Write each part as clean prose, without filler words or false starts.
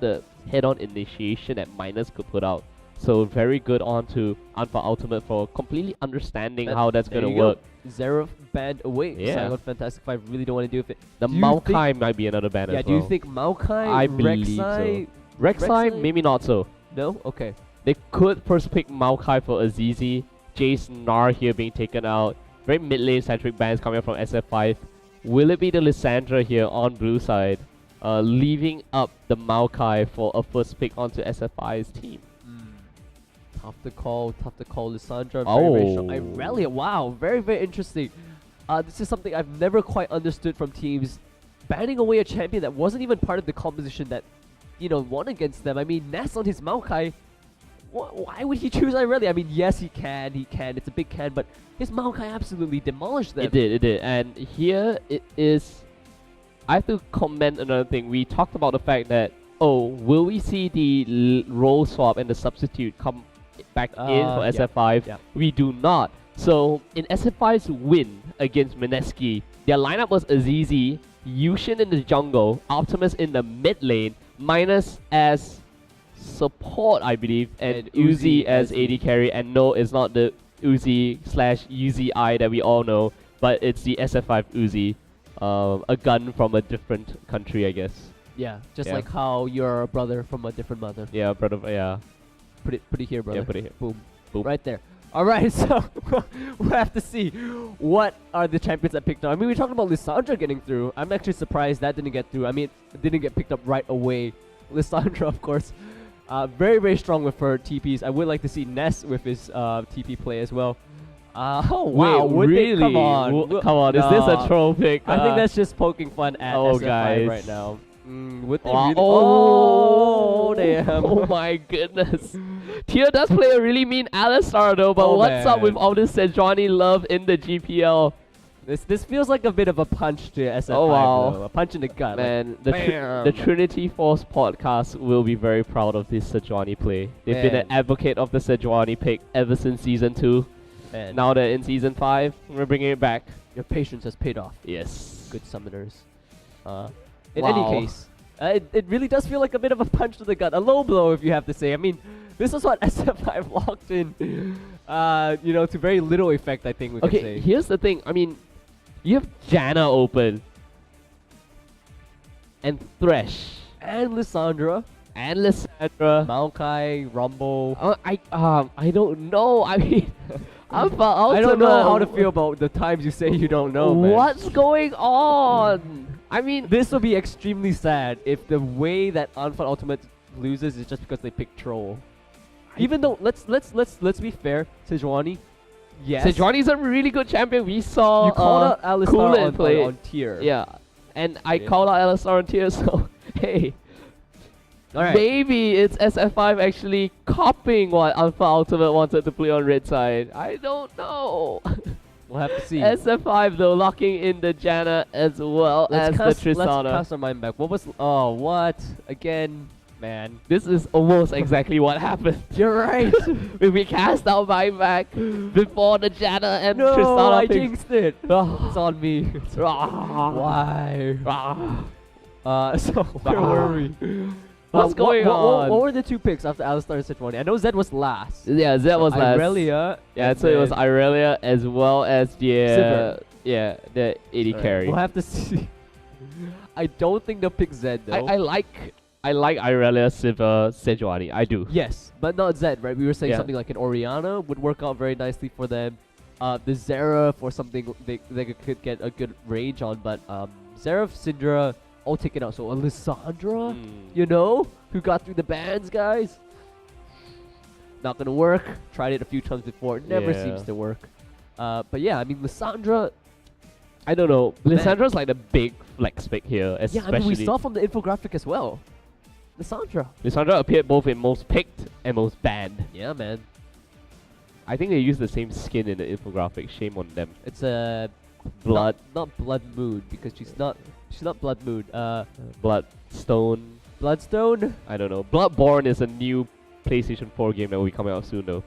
the head-on initiation that Minus could put out. So very good on to Alpha Ultimate for completely understanding how that's gonna work. Zeref banned away. Yeah. Saigon Fantastic 5 really don't want to do with it. The Do you Maokai might be another ban Yeah, as do well. you think Maokai, I believe Rek'Sai? so. Rek'Sai, maybe not so. No? Okay. They could first pick Maokai for Azizi. Jace Nar here being taken out. Very mid lane centric bans coming up from SF5. Will it be the Lissandra here on blue side? Leaving up the Maokai for a first pick onto SF5's team. Tough to call, Lissandra. Oh. Very strong. Irelia, wow, very, very interesting. This is something I've never quite understood from teams. Banning away a champion that wasn't even part of the composition that, won against them. I mean, Ness on his Maokai, why would he choose Irelia? I mean, yes, he can. It's a big can, but his Maokai absolutely demolished them. It did. And here it is. I have to comment another thing. We talked about the fact that, will we see the role swap and the substitute come back in for SF5? Yeah. We do not. So in SF5's win against Mineski, their lineup was Azizi, Yushin in the jungle, Optimus in the mid lane, Minus as support, I believe, and Uzi as AD carry. And no, it's not the Uzi/UZI that we all know, but it's the SF5 Uzi, a gun from a different country, I guess. Yeah, just like how you're a brother from a different mother. Yeah, brother. Yeah. Put it here, brother. Yeah, put it here. Boom. Boom. Right there. Alright, so we'll have to see what are the champions that picked up. I mean, we talked about Lissandra getting through. I'm actually surprised that didn't get through. I mean, it didn't get picked up right away. Lissandra, of course, very, very strong with her TPs. I would like to see Ness with his TP play as well. Oh, wow. Wait, really? Come on. Come on, is this a troll pick? I think that's just poking fun at SF5 guys. right now. Would they Wow. really? Oh, damn. Oh my goodness. Tier does play a really mean Alistar though, but what's up with all this Sejuani love in the GPL? This feels like a bit of a punch to SF5 though. A punch in the gut. Man, like, the Trinity Force podcast will be very proud of this Sejuani play. They've been an advocate of the Sejuani pick ever since Season 2. Man. Now they're in Season 5, we're bringing it back. Your patience has paid off. Yes. Good summoners. In any case, it really does feel like a bit of a punch to the gut. A low blow, if you have to say. I mean, this is what SF5 locked in, to very little effect, I think we can say. Okay, here's the thing. I mean, you have Janna open. And Thresh. And Lissandra. And Lissandra. Maokai, Rumble. I don't know. I mean, I don't know how to feel about the times you say you don't know, man. What's going on? I mean, this will be extremely sad if the way that Unfun Ultimate loses is just because they pick Troll. Even though let's be fair, Sejuani. Yes. Sejuani's a really good champion. We saw you called out Alistar on tier. Yeah. And I called out Alistar on tier, so hey. Maybe it's SF5 actually copying what Alpha Ultimate wanted to play on red side. I don't know. We'll have to see. SF5 though locking in the Janna as well as the Tristana. Let's cast our mind back. What? Again, man. This is almost exactly what happened. You're right. We cast our mind back before the Janna and Tristana. I jinxed it. It's on me. Why? So where were we? What's going on? What were the two picks after Alistar and Sejuani? I know Zed was last. Yeah, Zed was last. Irelia. Yeah, so it was Irelia as well as the the AD carry. We'll have to see. I don't think they'll pick Zed though. I like Irelia, Sivir, Sejuani. I do. Yes, but not Zed, right? We were saying something like an Orianna would work out very nicely for them. The Zeref or something they could get a good range on, but Zeref, Syndra, all taken out. So Lissandra, who got through the bans, guys. Not gonna work. Tried it a few times before. Never seems to work. But yeah, I mean, Lissandra, I don't know. Lissandra's like the big flex pick here, especially. Yeah, I mean, we saw from the infographic as well. Lissandra appeared both in most picked and most banned. Yeah, man. I think they use the same skin in the infographic. Shame on them. It's a Blood. Not Blood Moon, because she's not Blood Moon. Bloodstone. Bloodstone? I don't know. Bloodborne is a new PlayStation 4 game that will be coming out soon though.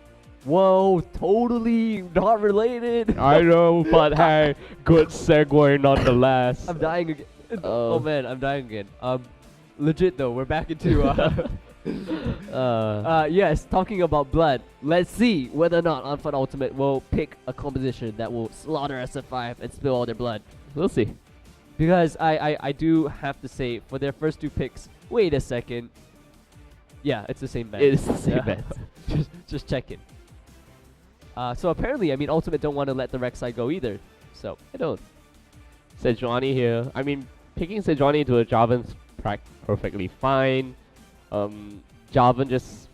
Whoa, totally not related. I know, but hey, good segue nonetheless. I'm dying again. Oh man, I'm dying again. legit though, we're back into yes, talking about blood. Let's see whether or not Unfun Ultimate will pick a composition that will slaughter SF5 and spill all their blood. We'll see. Because I do have to say, for their first two picks, wait a second. Yeah, it's the same band. It is the same band. just checking. So apparently, I mean, Ultimate don't want to let the Rek'Sai go either. So I don't. Sejuani here. I mean, picking Sejuani into a Jarvan's perfectly fine. Jarvan just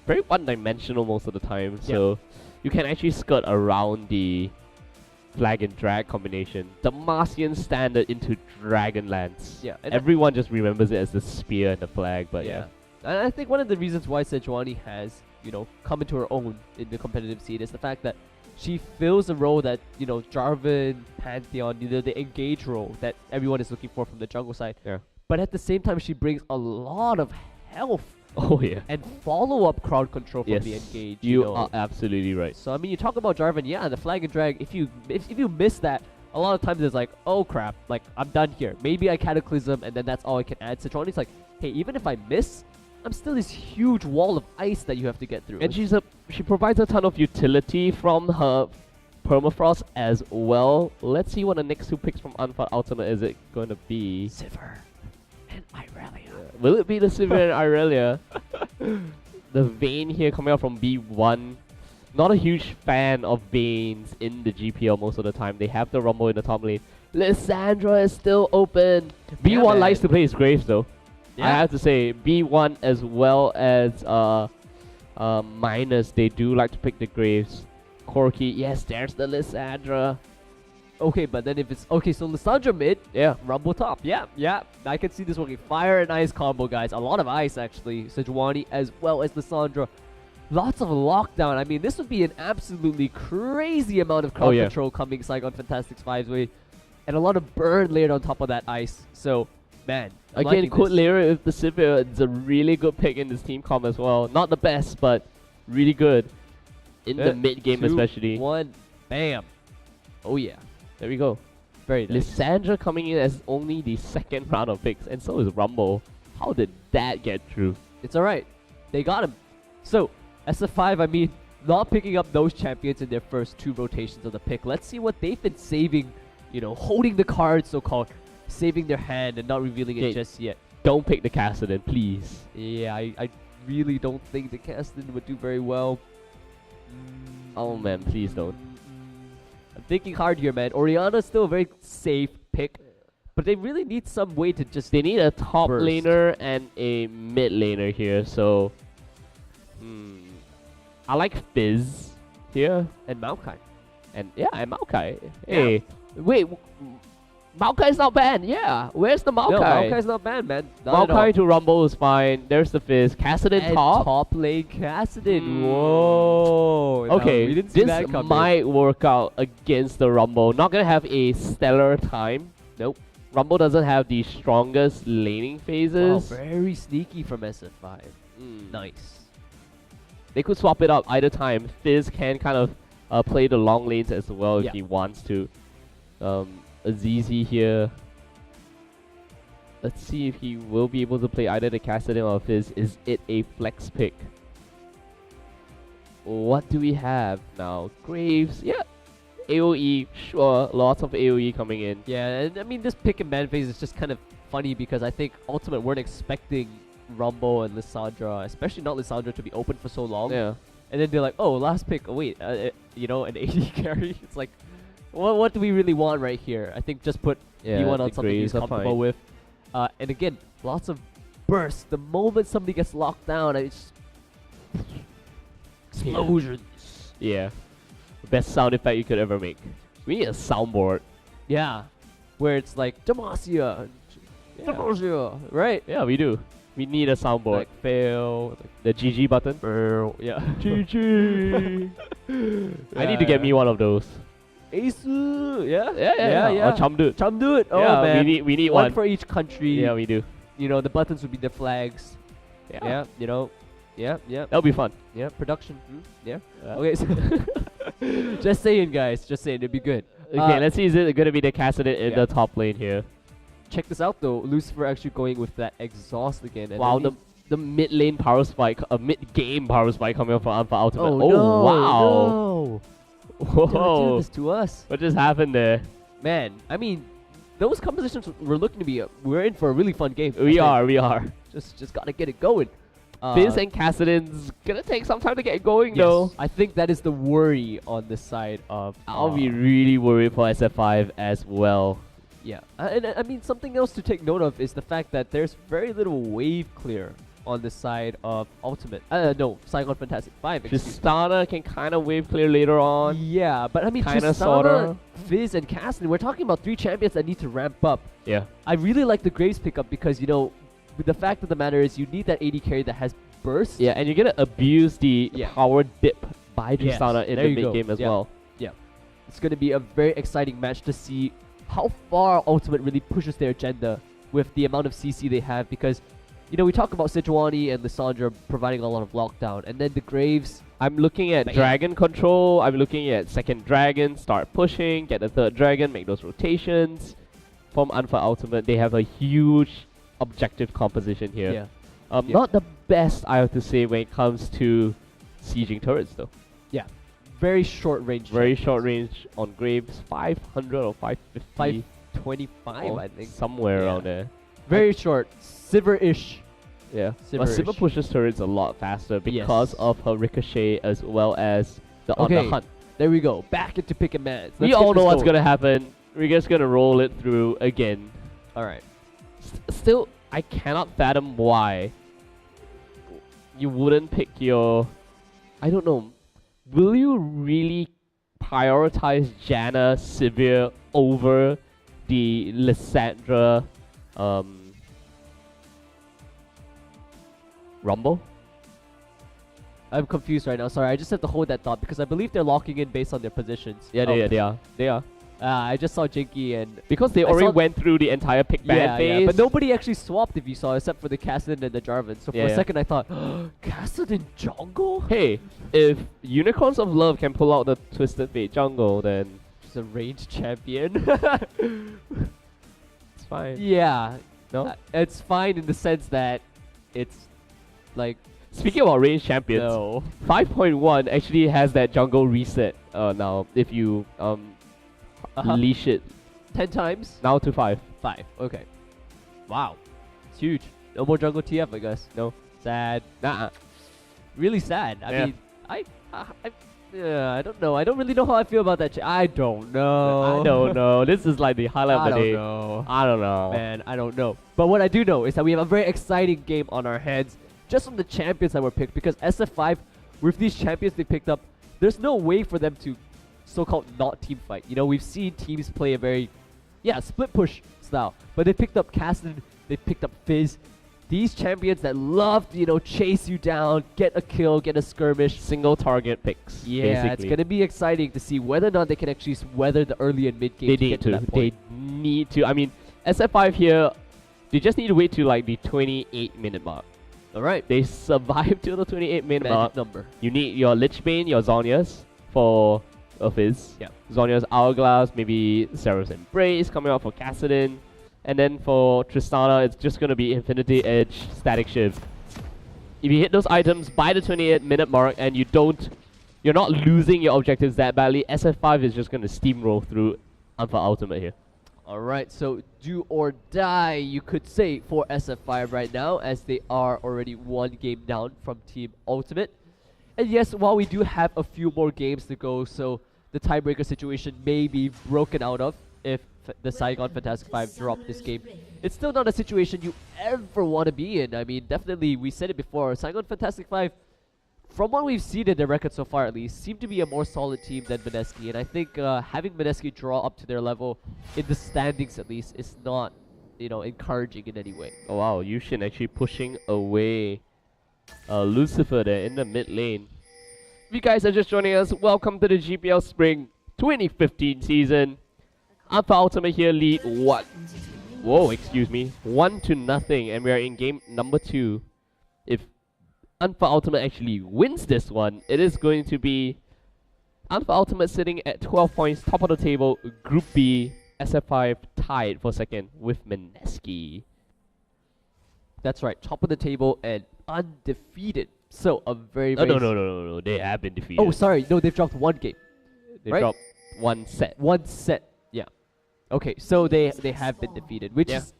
very one-dimensional most of the time, so you can actually skirt around the flag and drag combination. Demacian standard into Dragonlance. Yeah, and everyone just remembers it as the spear and the flag, but yeah. And I think one of the reasons why Sejuani has, you know, come into her own in the competitive scene is the fact that she fills a role that, you know, Jarvan, Pantheon, you know, the engage role that everyone is looking for from the jungle side. Yeah. But at the same time, she brings a lot of health. Oh yeah. And follow-up crowd control from the engage. You know. are absolutely right. So I mean, you talk about Jarvan, the flag and drag. If you miss that, a lot of times it's like, oh crap, like I'm done here. Maybe I Cataclysm and then that's all I can add. Sejuani's like, hey, even if I miss, I'm still this huge wall of ice that you have to get through. And she provides a ton of utility from her permafrost as well. Let's see what the next two picks from Unfun Ultimate is it going to be. Sivir and Irelia. Will it be the Sivir and Irelia? The Vayne here coming out from B1. Not a huge fan of Vaynes in the GPL most of the time. They have the Rumble in the top lane. Lissandra is still open. B1 likes to play his Graves though. I have to say, B1 as well as Minus, they do like to pick the Graves. Corki, yes, there's the Lissandra. Okay, but then if it's... Okay, so Lissandra mid, Rumble top. Yeah, I can see this working. Fire and ice combo, guys. A lot of ice, actually. Sejuani as well as Lissandra. Lots of lockdown. I mean, this would be an absolutely crazy amount of crowd control coming Saigon Fantastics 5's way. And a lot of burn layered on top of that ice. So, man... Again, could layer it with the Sivir. It's a really good pick in this team comp as well. Not the best, but really good. In the mid game especially. 1, bam. Oh yeah. There we go. Very nice. Lissandra coming in as only the second round of picks, and so is Rumble. How did that get through? It's alright. They got him. So, SF5, I mean, not picking up those champions in their first 2 rotations of the pick. Let's see what they've been saving, you know, holding the cards, so-called. Saving their hand and not revealing it just yet. Don't pick the Kassadin, please. Yeah, I really don't think the Kassadin would do very well. Oh man, please don't. I'm thinking hard here, man. Orianna's still a very safe pick, but they really need some way to just... They need a top laner and a mid laner here, so... I like Fizz here. And Maokai. And Maokai. Hey, wait... Maokai's not banned, Where's the Maokai? No, Maokai's not banned, man. Maokai to Rumble is fine. There's the Fizz. Kassadin and top. Top lane Kassadin. Whoa. Okay, we didn't see this that coming. might work out against the Rumble. Not gonna have a stellar time. Nope. Rumble doesn't have the strongest laning phases. Wow, very sneaky from SF5. Nice. They could swap it up either time. Fizz can kind of play the long lanes as well if he wants to. Azizi here. Let's see if he will be able to play either the Kassadin or Fizz. Is it a flex pick? What do we have now? Graves, AoE, sure. Lots of AoE coming in. Yeah, and I mean, this pick and ban phase is just kind of funny because I think Ultimate weren't expecting Rumble and Lissandra, especially not Lissandra, to be open for so long. Yeah. And then they're like, oh, last pick. Oh, wait, you know, an AD carry. It's like, what do we really want right here? I think just put B1 on something he's comfortable with. And again, lots of bursts. The moment somebody gets locked down, it's explosions. Yeah. Best sound effect you could ever make. We need a soundboard. Yeah. Where it's like, Demacia. Demacia. Right? Yeah, we do. We need a soundboard. Like fail. Like the GG button. Yeah. GG. I need to get me one of those. Asu. Yeah. Or Chamdut. Chamdut. Oh man. We need one for each country. Yeah, we do. You know, the buttons would be the flags. Yeah. You know. Yeah. That'll be fun. Yeah. Production. Yeah. Okay. So just saying, guys. Just saying, it'd be good. Okay, let's see. Is it gonna be the Kassadin in the top lane here? check this out though. Lucifer actually going with that exhaust again. And Wow, then the mid lane power spike, a mid game power spike coming up from Alpha Ultimate. oh, Oh, no, wow. no. Whoa. Don't do this to us. What just happened there? Man, I mean, those compositions were looking to be, we're in for a really fun game. We are. Just gotta get it going. Fizz and Kassadin's gonna take some time to get going yes, though. I think that is the worry on the side of... I'll be really worried for SF5 as well. Yeah, and I mean, something else to take note of is the fact that there's very little wave clear on the side of Ultimate. No, Saigon Fantastic 5. Tristana can kind of wave clear later on. Yeah, but I mean, Kinda, Tristana, sorta. Fizz, and Kassadin, we're talking about 3 champions that need to ramp up. Yeah. I really like the Graves pickup because, you know, the fact of the matter is you need that AD carry that has burst. Yeah, and you're gonna abuse the power dip by Yes, Tristana in there the you go. mid game as Yeah. well. Yeah. It's going to be a very exciting match to see how far Ultimate really pushes their agenda with the amount of CC they have because, you know, we talk about Sejuani and Lissandra providing a lot of lockdown, and then the Graves... I'm looking at dragon control, I'm looking at second dragon, start pushing, get the third dragon, make those rotations. From Alpha Ultimate, they have a huge objective composition here. Yeah. Not the best, I have to say, when it comes to sieging turrets though. Yeah. Very short range. Very champions. short range on Graves, 500 or 550. 525, or I think. somewhere Yeah. around there. Very short. Sivir-ish. Yeah. But Sivir-ish. Sivir pushes turrets a lot faster because of her ricochet as well as the on the hunt. There we go. Back into pick and mans. We all know what's gonna happen. We're just gonna roll it through again. Alright. Still, I cannot fathom why you wouldn't pick your... I don't know. Will you really prioritize Janna Sivir over the Lissandra Rumble? I'm confused right now. Sorry, I just have to hold that thought because I believe they're locking in based on their positions. Yeah, they are. I just saw Jinky and... Because they already went through the entire pick ban phase. Yeah, but nobody actually swapped if you saw, except for the Kassadin and the Jarvan. So for a second I thought, Kassadin jungle? Hey, if Unicorns of Love can pull out the Twisted Fate jungle, then... She's a ranged champion. It's fine. Yeah. No? It's fine in the sense that it's like... Speaking about ranged champions, No. 5.1 actually has that jungle reset now. If you leash it 10 times? now to 5. 5. Okay. Wow. It's huge. No more jungle TF, I guess. No. Sad. Nah. Really sad. I Yeah. mean, I don't know. I don't really know how I feel about that. I don't know. I don't know. This is like the highlight I of the day. don't know. I don't know. Man, I don't know. But what I do know is that we have a very exciting game on our hands just from the champions that were picked, because SF5, with these champions they picked up, there's no way for them to so-called not team fight. You know, we've seen teams play a very, split push style. But they picked up Kassadin, they picked up Fizz. These champions that love to, you know, chase you down, get a kill, get a skirmish. Single target picks. Yeah, basically. it's going to be exciting to see whether or not they can actually weather the early and mid game. They to need get to. that They point. need to. I mean, SF5 here, they just need to wait to like the 28-minute mark. Alright. They survive till the 28-minute Magic mark. number. You need your Lich Bane, your Zhonya's for a Fizz. Yeah. Zhonya's Hourglass, maybe Seraph's Embrace coming out for Kassadin. And then for Tristana, it's just going to be Infinity Edge, Static Shift. If you hit those items by the 28-minute mark and you're not losing your objectives that badly, SF5 is just going to steamroll through Alpha Ultimate here. Alright, so do or die, you could say, for SF5 right now, as they are already one game down from Team Ultimate. And yes, while we do have a few more games to go, so the tiebreaker situation may be broken out of if the Saigon Fantastic 5 drop this game. It's still not a situation you ever want to be in. I mean, definitely, we said it before, Saigon Fantastic 5, from what we've seen in their record so far at least, seem to be a more solid team than Mineski. And I think having Mineski draw up to their level, in the standings at least, is not, you know, encouraging in any way. Oh wow, Yushin actually pushing away Lucifer there in the mid lane. If you guys are just joining us, welcome to the GPL Spring 2015 season. Alpha Ultimate here lead 1 to nothing, and we are in game number 2. If Alpha Ultimate actually wins this one, it is going to be Alpha Ultimate sitting at 12 points, top of the table, Group B, SF5 tied for second with Mineski. That's right, top of the table and undefeated. So a very, No, very... no. They have been defeated. Oh, sorry. No, they've dropped one game. They right? dropped one set. One set. Yeah. Okay, so they have been defeated, which is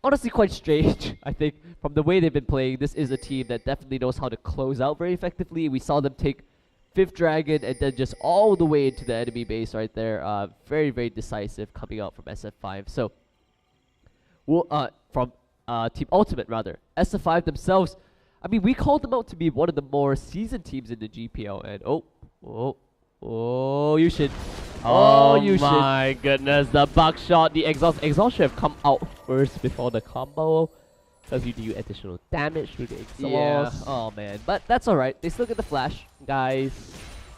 honestly quite strange. I think from the way they've been playing, this is a team that definitely knows how to close out very effectively. We saw them take 5th Dragon and then just all the way into the enemy base right there. Very, very decisive coming out from SF5. So, from Team Ultimate rather. SF5 themselves, I mean, we called them out to be one of the more seasoned teams in the GPL, and you should. Oh, you my goodness, the buckshot, the exhaust. Exhaust should have come out first before the combo, because you do additional damage to the exhaust. Yeah. Oh man, but that's alright. They still get the flash. Guys,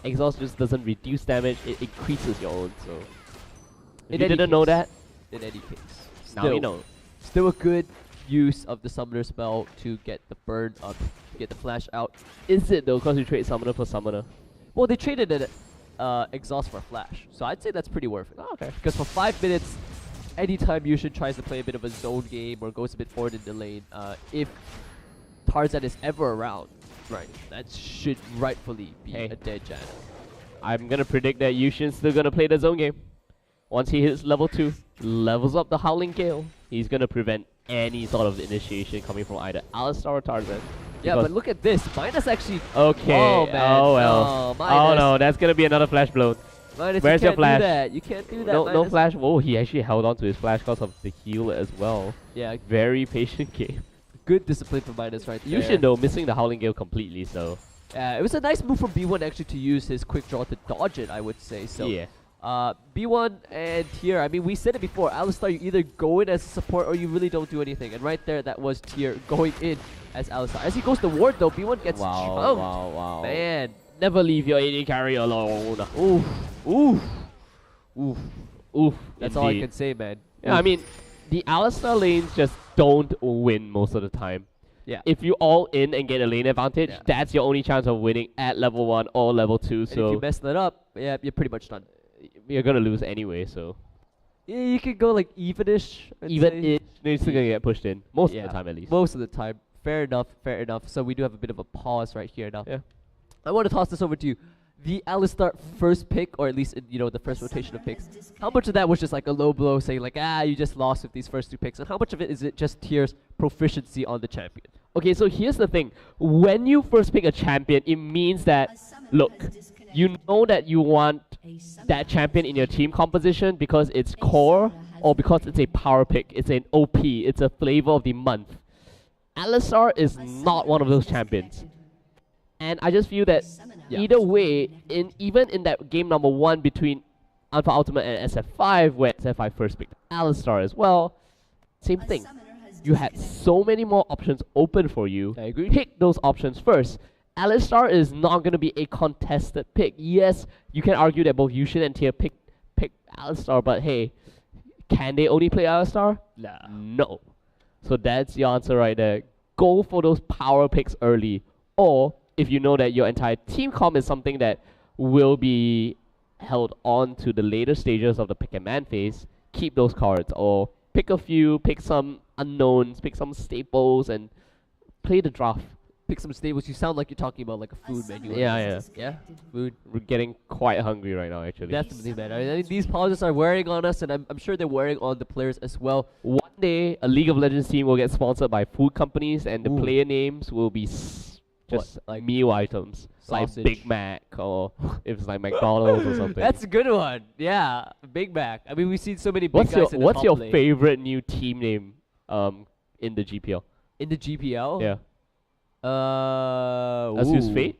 exhaust just doesn't reduce damage, it increases your own, so... If you In any didn't know case. that, In any case. now you know. Still a good use of the summoner spell to get the burn up, to get the flash out. Is it though, because you trade summoner for summoner? Well, they traded it exhaust for flash, so I'd say that's pretty worth it. Oh, okay. Because for 5 minutes, anytime Yushin tries to play a bit of a zone game or goes a bit forward in the lane, if Tarzan is ever around, right, that should rightfully be a dead Janna. I'm gonna predict that Yushin's still gonna play the zone game. Once he hits level 2, levels up the Howling Gale, he's gonna prevent any sort of initiation coming from either Alistar or Tarzan. Yeah, but look at this. Minus actually... Okay. Oh, man. Oh, well. Oh, no, that's gonna be another flash blow. Minus, Where's you your flash? Do that. You can't do that, No flash. Whoa, he actually held on to his flash because of the heal as well. Yeah. Very patient game. Good discipline from Minus right there. Yushin though, missing the Howling Gale completely, so... it was a nice move from B1 actually to use his quick draw to dodge it, I would say. So yeah. B1 and Tier, I mean, we said it before, Alistar, you either go in as a support or you really don't do anything. And right there, that was Tier going in as Alistar. As he goes to ward though, B1 gets chunked. Wow. Man. Never leave your AD carry alone. Oof. That's all I can say, man. Yeah, I mean, the Alistar lanes just don't win most of the time. Yeah. If you all in and get a lane advantage, that's your only chance of winning at level 1 or level 2. And so if you mess that up, yeah, you're pretty much done. You're gonna lose anyway, so... Yeah, you could go like evenish. Even-ish, they're still gonna get pushed in. Most of the time, at least. Most of the time. Fair enough, fair enough. So we do have a bit of a pause right here now. Yeah. I want to toss this over to you. The Alistar first pick, or at least in, the first rotation of picks, how much of that was just like a low blow saying like, you just lost with these first 2 picks, and how much of it is it just Tier's proficiency on the champion? Okay, so here's the thing. When you first pick a champion, it means that, look, you know that you want that champion in your team composition because it's core or because it's a power pick, it's an OP, it's a flavor of the month. Alistar is not one of those champions. And I just feel that either way, even in that game number 1 between Alpha Ultimate and SF5, where SF5 first picked Alistar as well, same thing. You had so many more options open for you. I agree. Pick those options first. Alistar is not going to be a contested pick. Yes, you can argue that both Yushin and Tier picked Alistar, but hey, can they only play Alistar? No. So that's your answer right there. Go for those power picks early. Or, if you know that your entire team comp is something that will be held on to the later stages of the pick and man phase, keep those cards. Or pick a few, pick some unknowns, pick some staples, and play the draft. Pick some staples. You sound like you're talking about like a food menu. Yeah. Food. We're getting quite hungry right now, actually. Definitely, man. I mean, these pauses are wearing on us, and I'm sure they're wearing on the players as well. One day, a League of Legends team will get sponsored by food companies, and the player names will be just like meal items, sausage. like Big Mac, or if it's like McDonald's or something. That's a good one. Yeah, Big Mac. I mean, we've seen so many big guys in the What's top your lane. favorite new team name in the GPL? In the GPL? Yeah. Asus Fate?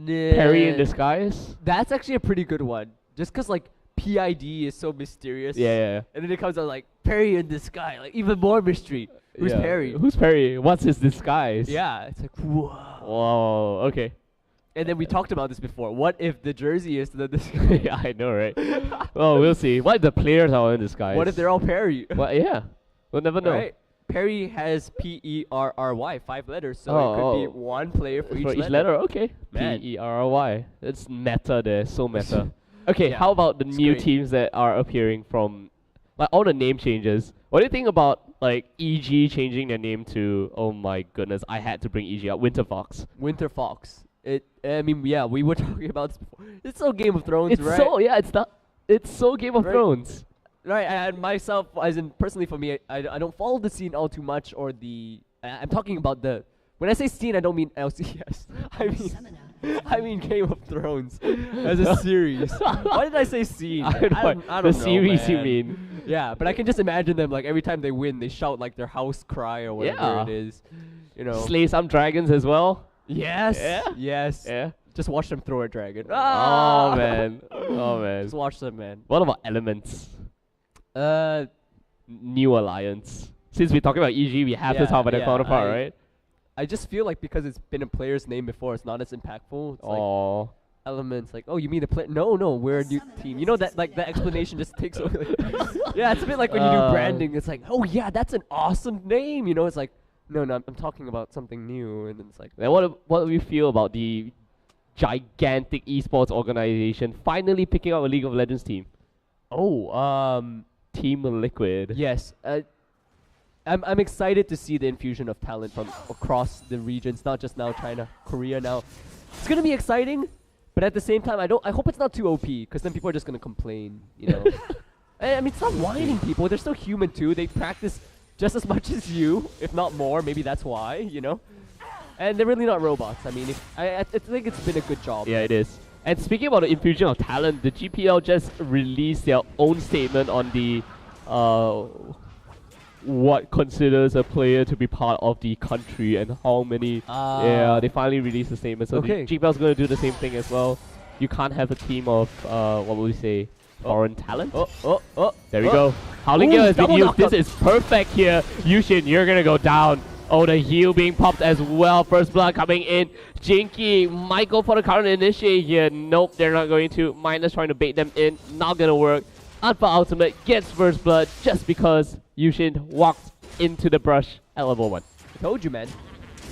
Perry in Disguise? That's actually a pretty good one. Just because, like, PID is so mysterious. Yeah. And then it comes out, like, Perry in Disguise. Like, even more mystery. Who's Perry? Who's Perry? What's his disguise? Yeah, it's like, whoa. Whoa, okay. And then we talked about this before. What if the jersey is the disguise? Yeah, I know, right? Well, we'll see. What if the players are in disguise? What if they're all Perry? Well, yeah. We'll never know. Right? Perry has P-E-R-R-Y, 5 letters, so it could be one player for each letter. Okay. Man. P-E-R-R-Y. It's meta there, so meta. Okay, Yeah, how about the it's new great. teams that are appearing from, like all the name changes? What do you think about like EG changing their name to? Oh my goodness, I had to bring EG up. Winter Fox. Winter Fox. I mean, yeah, we were talking about this before. It's so Game of Thrones, It's right? so yeah, it's not. It's so Game of Right. Thrones. Right, and myself, as in personally for me, I don't follow the scene all too much, or I'm talking about the. When I say scene, I don't mean LCS. I mean Game of Thrones as a series. Why did I say scene? I don't know. I The don't know, series you man. mean? Yeah, but I can just imagine them like every time they win, they shout like their house cry or whatever Yeah. it is. You know. Slay some dragons as well. Yes. Yeah. Yes. Yeah. Just watch them throw a dragon. Oh man. Oh man. Just watch them, man. What about elements? Uh, New alliance. Since we're talking about EG, we have to Yeah, talk about their yeah, counterpart, right? I just feel like because it's been a player's name before, it's not as impactful. It's like Oh. elements like, oh, you mean the player? No, we're a new team. You know that like the explanation just takes over. Like, yeah, it's a bit like when you do branding. It's like, oh yeah, that's an awesome name. You know, it's like, no, I'm talking about something new, and then it's like, Then what do we feel about the gigantic esports organization finally picking up a League of Legends team? oh, Team Liquid. yes. I'm excited to see the infusion of talent from across the regions, not just now China, Korea now. It's gonna be exciting, but at the same time, I hope it's not too OP, because then people are just gonna complain, you know. I mean, stop whining, people. They're still human too. They practice just as much as you, if not more. Maybe that's why, you know. And they're really not robots. I mean, I think it's been a good job. Yeah, it is. And speaking about the infusion of talent, the GPL just released their own statement on the what considers a player to be part of the country and how many. Yeah, they finally released the statement. So Okay. the GPL's going to do the same thing as well. You can't have a team of what would we say, foreign talent. There we go. Howling Gale has been double used. This knockup. is perfect here. Yushin, you're gonna go down. Oh, the heal being popped as well. First blood coming in. Jinky might go for the counter initiate here. Nope, they're not going to. Minus trying to bait them in. Not gonna work. Alpha Ultimate gets first blood just because Yushin walks into the brush at level 1. I told you, man.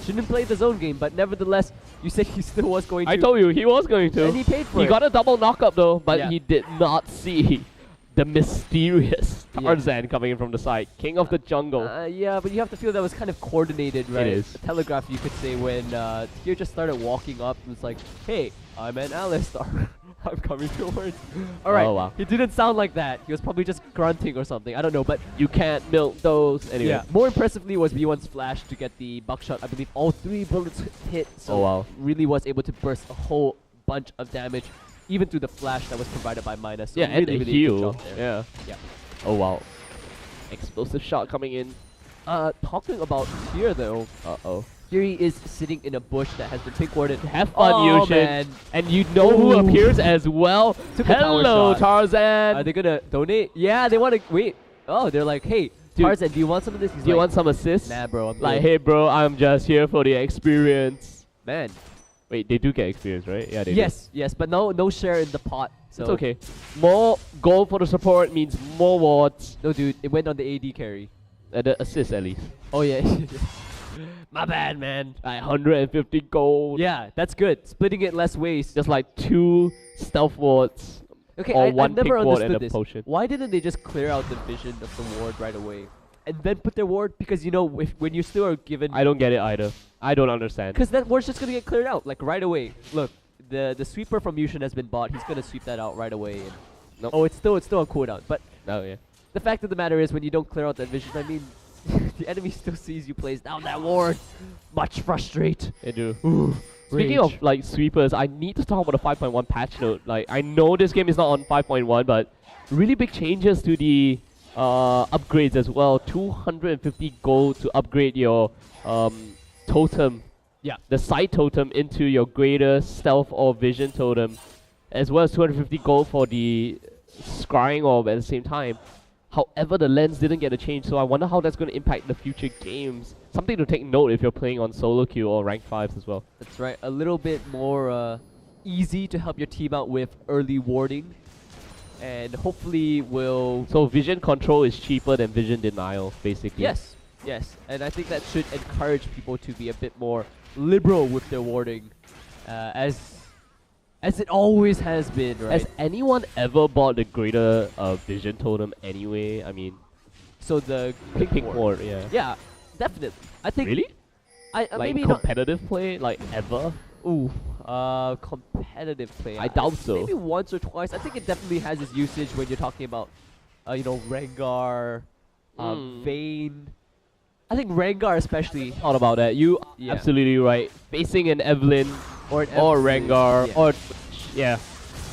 Shouldn't play the zone game, but nevertheless, you said he still was going to. I told you he was going to. And he paid for He it. got a double knockup though, but Yeah. he did not see the mysterious Tarzan coming in from the side. King of the jungle. Yeah, but you have to feel that was kind of coordinated, right? is. A telegraph, you could say, when Tyr just started walking up and was like, hey, I'm an Alistar. I'm coming towards. Alright, Oh, wow. he didn't sound like that. He was probably just grunting or something. I don't know, but You can't milk those. Anyway. yeah. More impressively was B1's flash to get the buckshot. I believe all 3 bullets hit, so Oh, wow. really was able to burst a whole bunch of damage, even through the flash that was provided by Minus. So Yeah, and really, the really good heal. job there. Yeah. Yeah. Oh wow. Explosive shot coming in. Talking about here though, Uh-oh. here he is sitting in a bush that has been pink warded. Have fun, Oh, Yushin. man. And you know who Ooh. appears as well. Took a power Hello, shot. Tarzan. Are they gonna donate? Yeah, they want to wait. Oh, they're like, hey, Dude, Tarzan, do you want some of this? He's Do you like, want some assists? Nah, bro. I'm Like, good." hey, bro, I'm just here for the experience. Man. Wait, they do get experience, right? Yeah, they Yes, yes, but no share in the pot. do. So It's okay. More gold for the support means more wards. No, dude, it went on the AD carry. The assist, at least. Oh yeah. My bad, man. 150 gold. Yeah, that's good. Splitting it less ways. Just like 2 stealth wards. Okay, or I one never pink ward and understood a this. potion. Why didn't they just clear out the vision of the ward right away, and then put their ward? Because you know, when you still are given, I don't get it either. I don't understand. because that ward's just gonna get cleared out like right away. Look, the sweeper from Yushin has been bought. He's gonna sweep that out right away. And Nope. oh, it's still on cooldown. But Oh, yeah. the fact of the matter is, when you don't clear out that vision, I mean, the enemy still sees you place down that ward. Much frustrate. They do. Ooh, Speaking rage. of like sweepers, I need to talk about the 5.1 patch note. Like, I know this game is not on 5.1, but really big changes to the upgrades as well. 250 gold to upgrade your totem. Yeah. The sight totem into your greater stealth or vision totem, as well as 250 gold for the scrying orb at the same time. However, the lens didn't get a change, so I wonder how that's going to impact the future games. Something to take note if you're playing on solo queue or rank 5s as well. That's right. A little bit more easy to help your team out with early warding, and hopefully will. So vision control is cheaper than vision denial, basically. Yes, yes, and I think that should encourage people to be a bit more liberal with their warding, as As it always has been, right? Has anyone ever bought the greater vision totem anyway? I mean, So the the pink ward, yeah. Yeah, definitely. I think Really? I Like maybe not. competitive play, like ever? Ooh, competitive play. I doubt so. Maybe once or twice. I think it definitely has its usage when you're talking about, Rengar, Vayne. I think Rengar especially. Thought about that. You Yeah. absolutely right. Facing an Evelyn Or an or Evelyn, Rengar yeah. or yeah,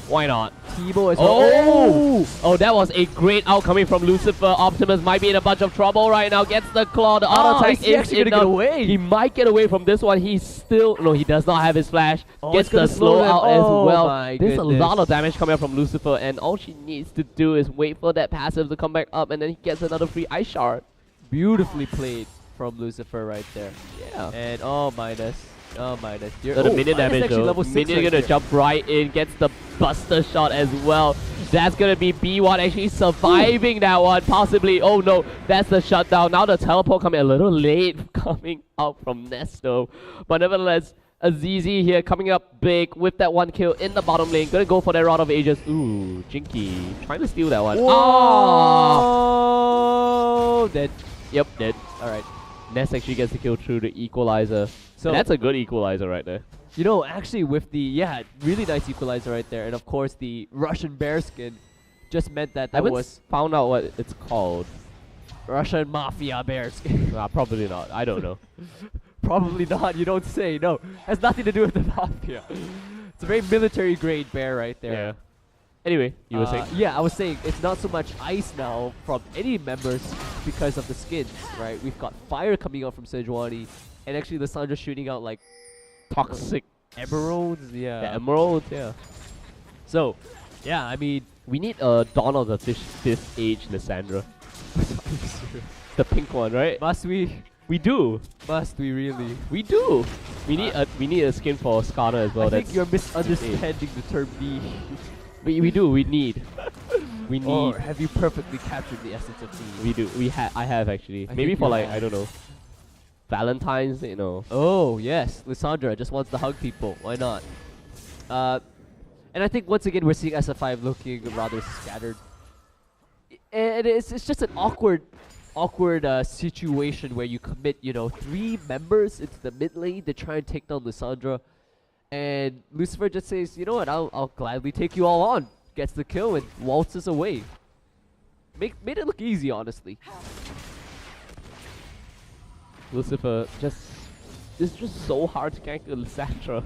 why not? Teemo as well. Oh! Oh, that was a great out coming from Lucifer. Optimus might be in a bunch of trouble right now. Gets the claw. The auto attack is he is actually gonna get enough. away? He might get away from this one. He's still no. He does not have his flash. Oh, Gets it's gonna the slow slow them. out as Oh well. my There's a lot goodness. of damage coming up from Lucifer, and all she needs to do is wait for that passive to come back up, and then he gets another free ice shard. Beautifully played from Lucifer right there. Yeah. And minus. You're, So the minion Minus damage actually though. level 6 Minion right gonna there. jump right in, gets the buster shot as well. That's gonna be B1 actually surviving that one, possibly. Oh no, that's the shutdown. Now the teleport coming a little late coming out from Nesto. But nevertheless, Azizi here coming up big with that one kill in the bottom lane. Gonna go for that Rod of Ages. Ooh, Jinky trying to steal that one. Oh, dead. Yep, dead. Alright. Ness actually gets the kill through the equalizer. So And that's a good equalizer right there. actually with the really nice equalizer right there, and of course the Russian bear skin just meant that I haven't was found out what it's called. Russian mafia bear skin. Probably not. I don't know. Probably not. You don't say. No, has nothing to do with the mafia. It's a very military grade bear right there. Yeah. Anyway, you were saying? Yeah, I was saying it's not so much ice now from any members because of the skins, right? We've got fire coming out from Sejuani, and actually the sun just shooting out like Toxic emeralds. Yeah. emeralds, yeah. So, yeah, I mean, We need a Dawn of the Fifth Age Lysandra. The pink one, right? must we? We do. Must we really? We do. We need a skin for Skarner as well. I think That's you're misunderstanding the term "be." we do. We need. We need. Or have you perfectly captured the essence of "be"? We do. I have actually. I Maybe think for you like have. I don't know. Valentine's, Oh yes, Lysandra just wants to hug people. Why not? And I think once again we're seeing SF5 looking rather scattered. And it's just an awkward situation where you commit 3 members into the mid lane to try and take down Lysandra, and Lucifer just says, you know what, I'll gladly take you all on. Gets the kill and waltzes away. Made it look easy, honestly. Lucifer it's just so hard to gank Lysandra.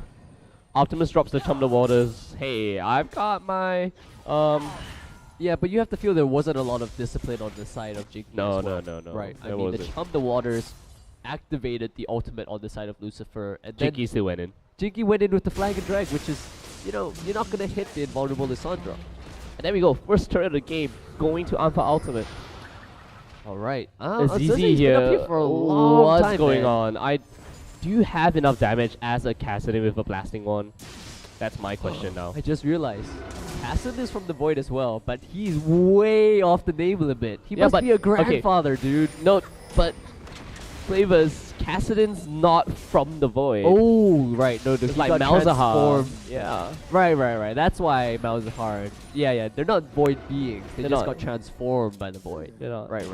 Optimus drops the Chum the Waters. Hey, I've got my Yeah, but you have to feel there wasn't a lot of discipline on the side of Jinky. No, as well. no. Right. I There mean, the wasn't. Chum the Waters activated the ultimate on the side of Lucifer, and then Jinky still went in. Jinky went in with the flag and drag, which is, you're not gonna hit the invulnerable Lysandra. And there we go. First turn of the game going to Alpha Ultimate. All right. Azizi been up here. here for a long What's time, going man. on? Do you have enough damage as a Cassidy with a blasting one? That's my question now. I just realized Hassan is from the Void as well, but he's way off the name limit. He Yeah, must but- be a okay. grandfather, dude. No, but Flavors, Cassidin's not from the Void. Oh, right. No, it's he like got Malzahar. transformed. Yeah. Right. That's why Malzahar. Yeah. They're not Void beings. They They're just not. got transformed by the Void. They're not. Right.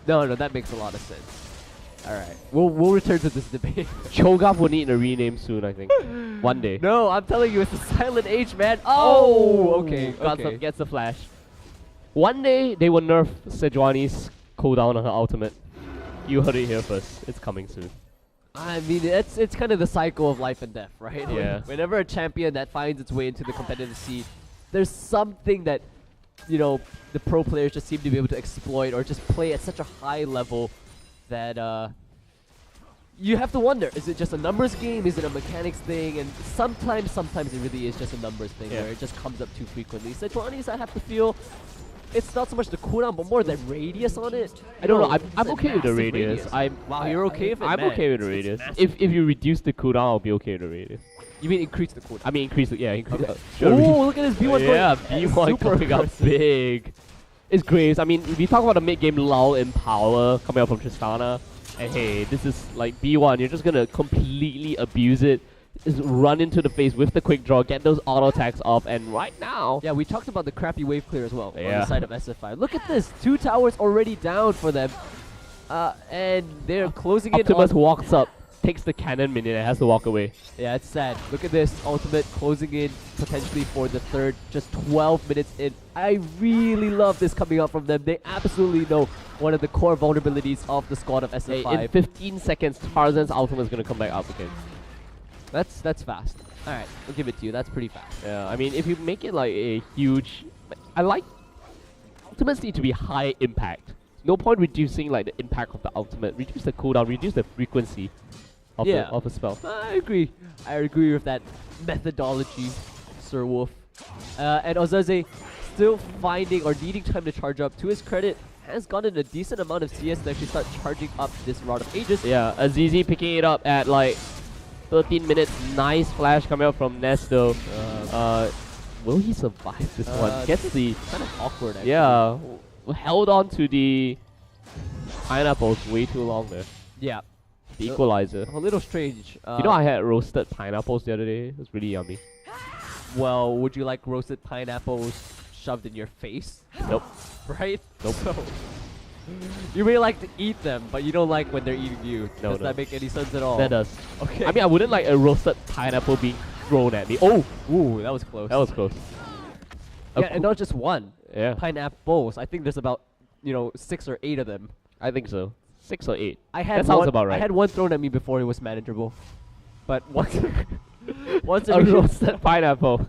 No, that makes a lot of sense. All right. We'll return to this debate. Cho'Gath will need a rename soon, I think. One day. No, I'm telling you, it's the Silent Age, man. Oh, okay. Gets the flash. One day they will nerf Sejuani's cooldown on her ultimate. You heard it here first. It's coming soon. I mean, it's kind of the cycle of life and death, right? Yeah. Whenever a champion that finds its way into the competitive scene, there's something that, the pro players just seem to be able to exploit or just play at such a high level that you have to wonder, is it just a numbers game? Is it a mechanics thing? And sometimes it really is just a numbers thing Yeah. where it just comes up too frequently. Sejuani's, I have to feel, it's not so much the cooldown, but more the radius on it. I don't know. It's I'm a okay with the massive radius. Wow, you're okay with it? I'm Man, okay with the it's radius. massive. If you reduce the cooldown, I'll be okay with the radius. You mean increase the cooldown? I mean increase it. Yeah, increase. Okay. Sure, Oh, look at this B1 yeah, going B1 super coming up aggressive. big. It's great. I mean, we talk about the mid-game lull in power coming up from Tristana, and hey, this is like B1. You're just gonna completely abuse it. is run into the face with the quick draw, get those auto attacks off, and right now... Yeah, we talked about the crappy wave clear as well on Yeah. the side of SF5. Look at this, 2 towers already down for them. And they're closing it Optimus on... walks up, takes the cannon minion, and has to walk away. Yeah, it's sad. Look at this, ultimate closing in potentially for the third, just 12 minutes in. I really love this coming out from them. They absolutely know one of the core vulnerabilities of the squad of SF5. Hey, in 15 seconds, Tarzan's ultimate is going to come back up again. That's fast. Alright, I'll give it to you. That's pretty fast. Yeah, I mean, if you make it like a huge... I like... Ultimates need to be high impact. No point reducing like the impact of the ultimate. Reduce the cooldown, reduce the frequency of, of a spell. I agree. I agree with that methodology, Sir Wolf. And Ozaze still finding or needing time to charge up. To his credit, has gotten a decent amount of CS to actually start charging up this Rod of Ages. Yeah, Azizi picking it up at like 13 minutes. Nice flash coming out from Nesto. Will he survive this one? Gets the... kind of awkward, actually. Yeah, held on to the pineapples way too long there. Yeah. The equalizer. A little strange. You know, I had roasted pineapples the other day. It was really yummy. Well, would you like roasted pineapples shoved in your face? Nope. Right? Nope. So, you may like to eat them, but you don't like when they're eating you. No, Does that make any sense at all? That does. Okay. I mean, I wouldn't like a roasted pineapple being thrown at me. Oh! Ooh, that was close. That was close. Yeah, and not just one. Yeah. Pineapples. I think there's about, 6 or 8 of them. I think so. 6 or 8. I had that sounds one, about right. I had one thrown at me before it was manageable. But once once a roasted pineapple.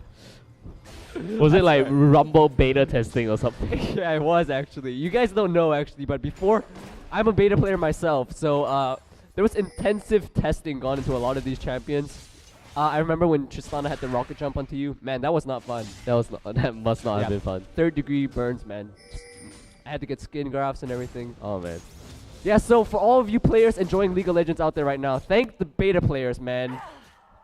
Was it like Rumble beta testing or something? Yeah, it was actually. You guys don't know actually, but before, I'm a beta player myself, so there was intensive testing gone into a lot of these champions. I remember when Tristana had the rocket jump onto you. Man, that was not fun. That must not have been fun. 3rd degree burns, man. I had to get skin grafts and everything. Oh man. Yeah, so for all of you players enjoying League of Legends out there right now, thank the beta players, man.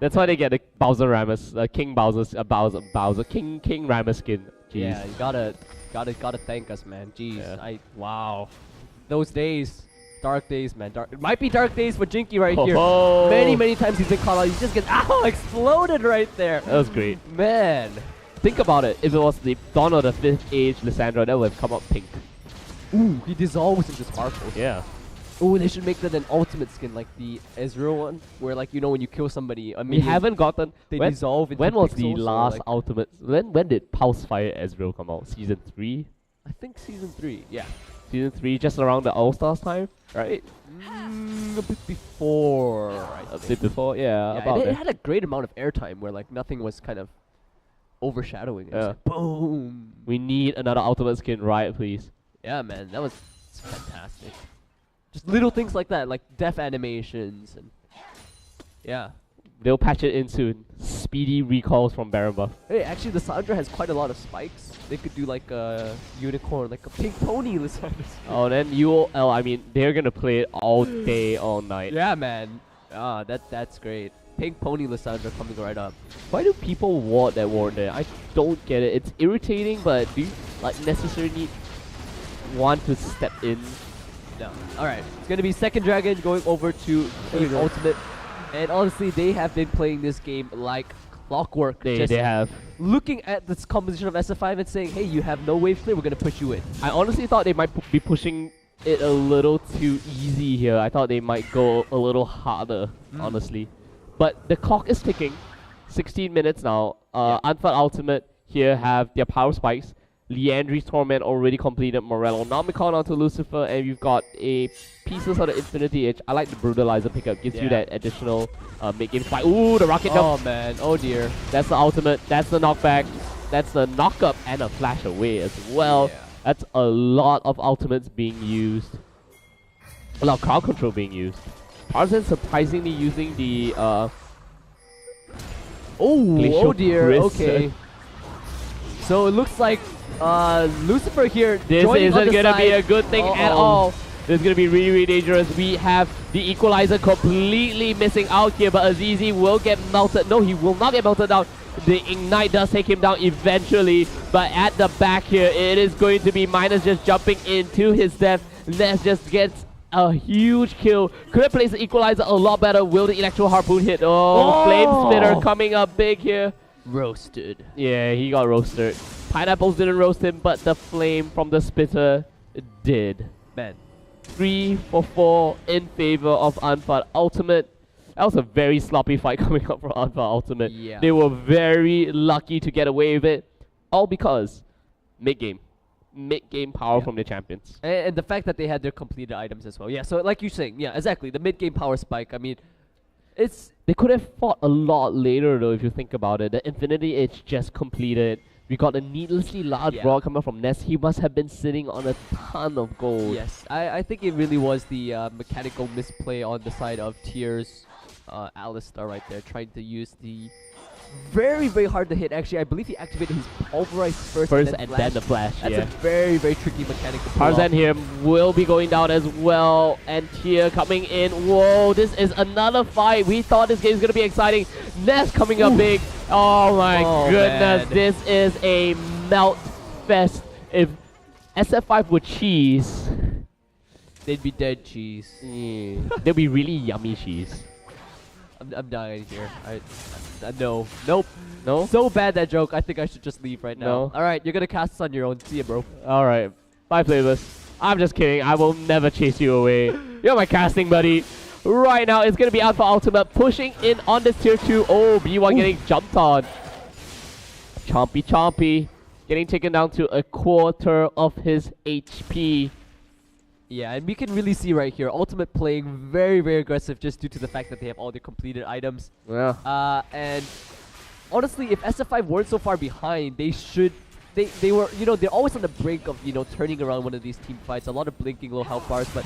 That's why they get the Bowser Rammus, King Bowser's Bowser King Rammus skin. Jeez. Yeah, you gotta thank us, man. Jeez, Yeah. wow. Those days, dark days, man. It might be dark days for Jinky right here. Oh. Many times he's been caught out. He just gets exploded right there. That was great. Man. Think about it. If it was the Dawn of the 5th Age Lissandra, that would have come out pink. Ooh, he dissolves into sparkles. Yeah. Ooh, they should make that an ultimate skin like the Ezreal one, where like when you kill somebody, We haven't gotten. they when, dissolve into when was the pixels, or, last like, ultimate? When did Pulse Fire Ezreal come out? Season 3? I think season 3. Yeah. Season 3, just around the All Stars time, right? A bit before. A bit before, yeah. Yeah, about it there. had a great amount of airtime where like nothing was kind of overshadowing it. It was Yeah. like, boom. We need another ultimate skin, right? Please. Yeah, man, that was fantastic. Just little things like that, like death animations and yeah. They'll patch it in soon. Speedy recalls from Baron buff. Hey, actually, the Lissandra has quite a lot of spikes. They could do like a unicorn, like a pink pony Lissandra. Oh, then UOL. I mean, they're gonna play it all day, all night. Yeah, man. That's great. Pink pony Lissandra coming right up. Why do people ward that ward there? I don't get it. It's irritating, but do you like necessarily want to step in? No. Alright, it's gonna be second dragon going over to Team Ultimate. And honestly, they have been playing this game like clockwork. They Just have. looking at this composition of SF5 and saying, hey, you have no wave clear, we're gonna push you in. I honestly thought they might be pushing it a little too easy here. I thought they might go a little harder, honestly. But the clock is ticking. 16 minutes now. Unfat Ultimate here have their power spikes. Leandri's Torment already completed Morello. Nomicon onto Lucifer, and you've got a pieces of the Infinity Edge. I like the Brutalizer pickup. Gives you that additional mid-game spike. Ooh, the rocket jump. Oh man, oh dear. That's the ultimate. That's the knockback. That's the knock-up and a flash away as well. Yeah. That's a lot of ultimates being used. A lot of crowd control being used. Tarzan surprisingly using the Oh dear, Chris. okay. So it looks like Lucifer here. This joining on isn't the gonna be side. a good thing at all. This is gonna be really, really dangerous. We have the equalizer completely missing out here, but Azizi will get melted. No, he will not get melted down. The Ignite does take him down eventually, but at the back here, it is going to be Minus just jumping into his death. Let's just get a huge kill. Could have placed the equalizer a lot better. Will the electro harpoon hit? Oh, flame spitter coming up big here. Roasted. Yeah, he got roasted. Pineapples didn't roast him, but the flame from the spitter did. Man. 3 for 4 in favor of Phat Ultimate. That was a very sloppy fight coming up from Phat Ultimate. Yeah. They were very lucky to get away with it. All because mid-game. Mid-game power from the champions. And the fact that they had their completed items as well. Yeah, so like you're saying, yeah, exactly. The mid-game power spike, I mean, they could have fought a lot later though if you think about it. The Infinity Edge just completed. We got a needlessly large brawl coming from Ness. He must have been sitting on a ton of gold. Yes, I think it really was the mechanical misplay on the side of Tier's Alistar right there, trying to use the very, very hard to hit. Actually, I believe he activated his Pulverize first and then the Flash. That's a very, very tricky mechanic to pull Tarzan here will be going down as well. And Tier coming in. Whoa, this is another fight. We thought this game was going to be exciting. Ness coming up big. Oh my goodness. Man. This is a melt fest. If SF5 were cheese, they'd be dead cheese. They'd be really yummy cheese. I'm dying here. No. Nope. No? So bad that joke. I think I should just leave right now. No. Alright, you're gonna cast this on your own. See ya, bro. Alright. Bye, Flavors. I'm just kidding. I will never chase you away. You're my casting buddy. Right now, it's gonna be Phat Ultimate pushing in on this tier 2. Oh, B1 getting jumped on. Chompy. Getting taken down to a quarter of his HP. Yeah, and we can really see right here, Ultimate playing very, very aggressive just due to the fact that they have all the completed items. Yeah. And honestly, if SF5 weren't so far behind, they were, you know, they're always on the brink of, you know, turning around one of these team fights. A lot of blinking low health bars, but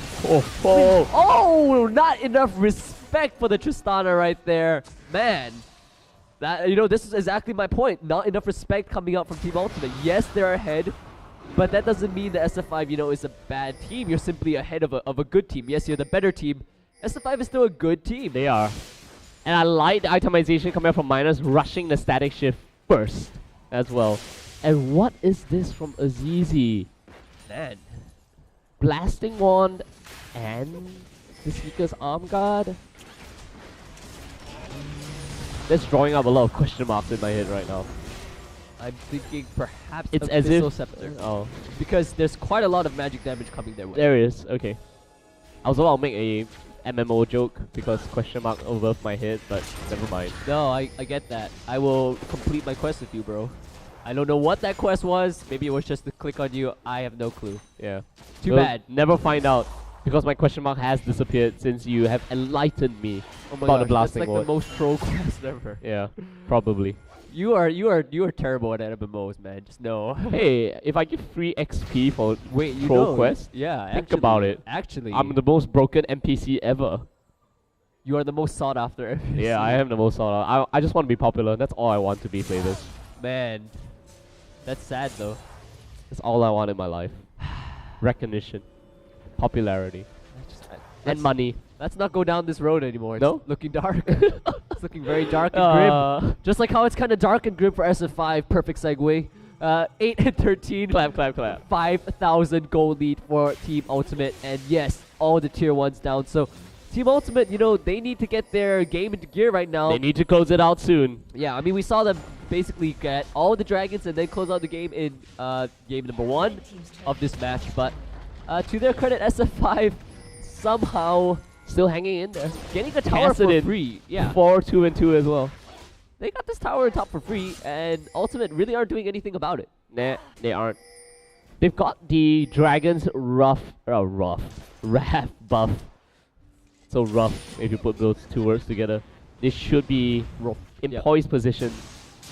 not enough respect for the Tristana right there. Man, that, you know, this is exactly my point. Not enough respect coming out from Team Ultimate. Yes, they're ahead. But that doesn't mean that SF5, you know, is a bad team. You're simply ahead of a good team. Yes, you're the better team. SF5 is still a good team. They are. And I like the itemization coming up from Minus, rushing the static shift first as well. And what is this from Azizi? Man. Blasting Wand and the Seeker's Arm Guard. That's drawing up a lot of question marks in my head right now. I'm thinking perhaps it's as if Scepter. Oh, because there's quite a lot of magic damage coming their way. There is. Okay. I was about to make a MMO joke because question mark over my head, but never mind. No, I get that. I will complete my quest with you, bro. I don't know what that quest was. Maybe it was just to click on you. I have no clue. Yeah. Too bad. Never find out because my question mark has disappeared since you have enlightened me about the blasting that's like ward. the most troll quest ever. Yeah, probably. You are terrible at MMOs, man. Just know. Hey, if I give free XP for troll quest, think about it. Actually, I'm the most broken NPC ever. You are the most sought after NPC. Yeah, I am the most sought after. I just want to be popular. That's all I want to be, Flavors. Man, that's sad though. That's all I want in my life. Recognition, popularity, and money. Let's not go down this road anymore. No? It's looking dark. It's looking very dark and grim. Just like how it's kind of dark and grim for SF5. Perfect segue. 8 and 13. Clap. 5,000 gold lead for Team Ultimate. And yes, all the tier 1s down. So Team Ultimate, you know, they need to get their game into gear right now. They need to close it out soon. Yeah, I mean, we saw them basically get all the dragons and then close out the game in game number 1 of this match. But to their credit, SF5 somehow still hanging in there. Getting a tower for free. Yeah. 4-2 and 2 as well. They got this tower on top for free, and Ultimate really aren't doing anything about it. Nah, they aren't. They've got the Dragon's Wrath buff. So rough, if you put those two words together. They should be in poised position.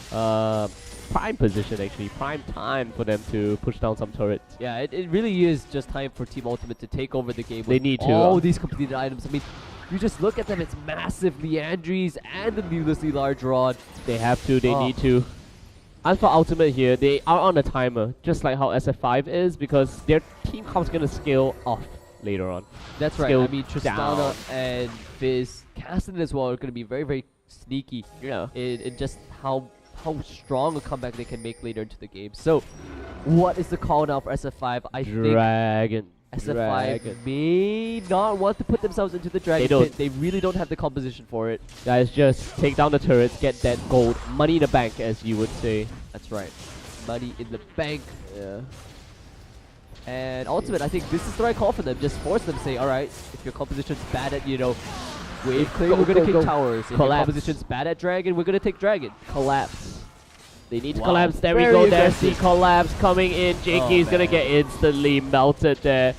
Prime position, actually. Prime time for them to push down some turrets. Yeah, it really is just time for Team Ultimate to take over the game. They need to. All these completed items. I mean, you just look at them, it's massive Leandries and the needlessly large rod. They have to, they need to. As for Ultimate here, they are on a timer, just like how SF5 is, because their team comp's going to scale off later on. That's right. I mean, Tristana and Fizz, Cassidy as well are going to be very, very sneaky in just how strong a comeback they can make later into the game. So, what is the call now for SF5? I think SF5 Dragon. may not want to put themselves into the dragon don't. pit. They really don't have the composition for it. Guys, just take down the turrets, get that gold. Money in the bank, as you would say. That's right. Money in the bank. Yeah. And Ultimate, I think this is the right call for them. Just force them to say, alright, if your composition's bad at, wave claim, we're gonna kick towers. If your composition's bad at dragon, we're gonna take dragon. Collapse. They need to Wow. collapse. There we Very go. There's the aggressive. collapse coming in. Jakey's gonna get instantly melted there.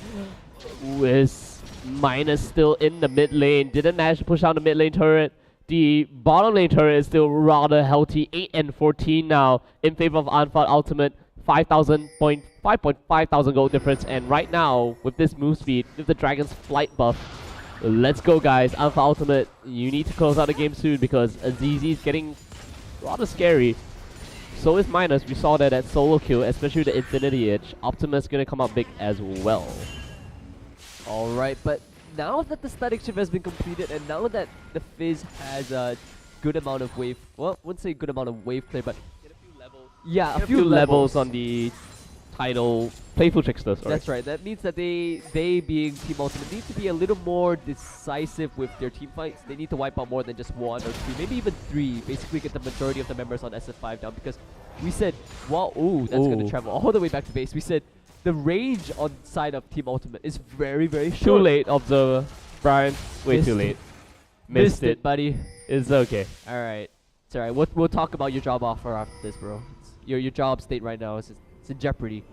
With Minus still in the mid lane. Didn't manage to push down the mid lane turret. The bottom lane turret is still rather healthy. 8 and 14 now in favor of Phat Ultimate. 5.5 thousand gold difference. And right now, with this move speed, with the Dragon's flight buff, let's go, guys. Phat Ultimate, you need to close out the game soon because Azizi is getting rather scary. So is Minus. We saw that at solo kill, especially with the Infinity Edge. Optimus gonna come out big as well. Alright, but now that the static shift has been completed and now that the Fizz has a good amount of wave, well, I wouldn't say good amount of wave clear, but yeah, a few levels on the title Playful Tricksters. That's right. That means that they being Team Ultimate need to be a little more decisive with their team fights. They need to wipe out more than just 1 or 2, maybe even 3. Basically get the majority of the members on SF5 down because we said, wow, ooh, that's going to travel all the way back to base. We said the range on side of Team Ultimate is very, very short. Too late, Observer. Brian, way too late. Missed it, buddy. It's okay. Alright. It's alright. We'll talk about your job offer after this, bro. Your job state right now is it's in jeopardy.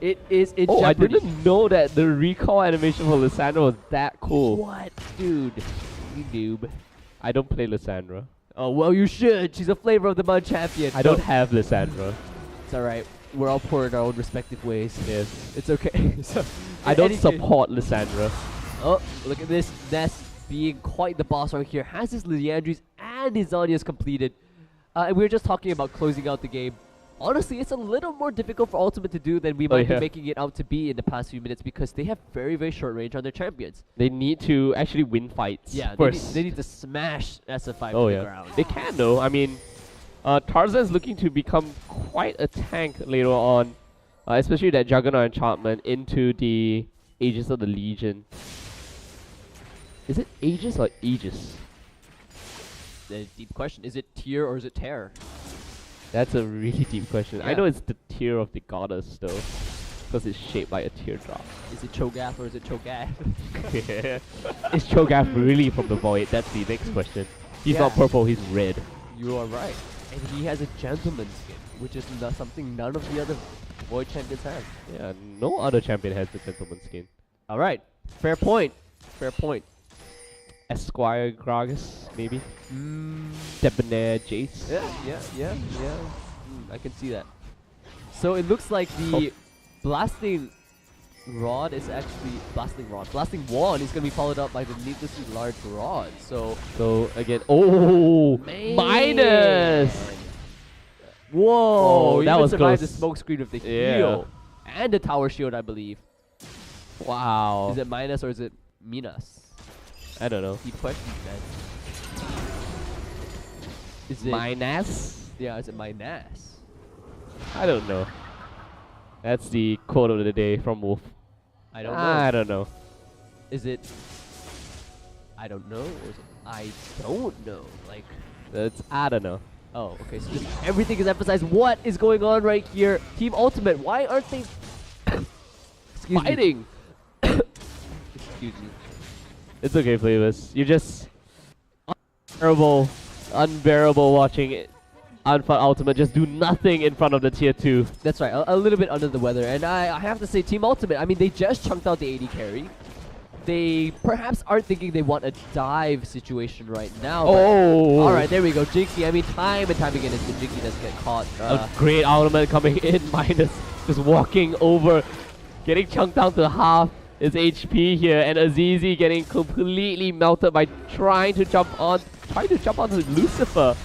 It is in jeopardy. I didn't know that the recall animation for Lissandra was that cool. What? Dude. You noob. I don't play Lissandra. Oh, well, you should. She's a flavor of the month champion. I don't have Lissandra. It's alright. We're all poor in our own respective ways. Yes. It's okay. So, I don't support Lissandra. Oh, look at this. Ness being quite the boss right here. Has his Leandries and his Zhonya's completed. And we were just talking about closing out the game. Honestly, it's a little more difficult for Ultimate to do than we might be making it out to be in the past few minutes because they have very, very short range on their champions. They need to actually win fights first. They need to smash SF5 to the ground. They can though. I mean, Tarzan's looking to become quite a tank later on, especially that Juggernaut enchantment into the Aegis of the Legion. Is it Aegis or Aegis? The deep question. Is it tier or is it tear? That's a really deep question. Yeah. I know it's the tear of the goddess though, because it's shaped like a teardrop. Is it Cho'Gath or is it Cho'Gath? Is Cho'Gath really from the void? That's the next question. He's not purple, he's red. You are right. And he has a gentleman skin, which is something none of the other void champions have. Yeah, no other champion has the gentleman skin. Alright. Fair point. Fair point. Esquire Gragas, maybe? Debonair Jace? Yeah. I can see that. So it looks like the blasting wand is going to be followed up by the needlessly large rod. So again, oh, man. Minus! Whoa, that was survived close. the smoke screen with the heal and the tower shield, I believe. Wow. Is it Minus or is it Minas? I don't know. Deep question, man. Is it Minus? Yeah, is it Minas? I don't know. That's the quote of the day from Wolf. I don't know. I don't know. Is it I don't know or is it I don't know? Like That's I don't know. oh, okay, so just everything is emphasized. What is going on right here? Team Ultimate, why aren't they fighting? Excuse me. It's okay, Flavus. You're just unbearable watching it. Phat Ultimate just do nothing in front of the tier 2. That's right, a little bit under the weather. And I have to say, Team Ultimate, I mean, they just chunked out the AD carry. They perhaps aren't thinking they want a dive situation right now. Oh! Alright, there we go. Jinky, I mean, time and time again, it's the Jinky that's get caught. A great Ultimate coming in, Minus just walking over, getting chunked down to half his HP here, and Azizi getting completely melted by trying to jump onto Lucifer.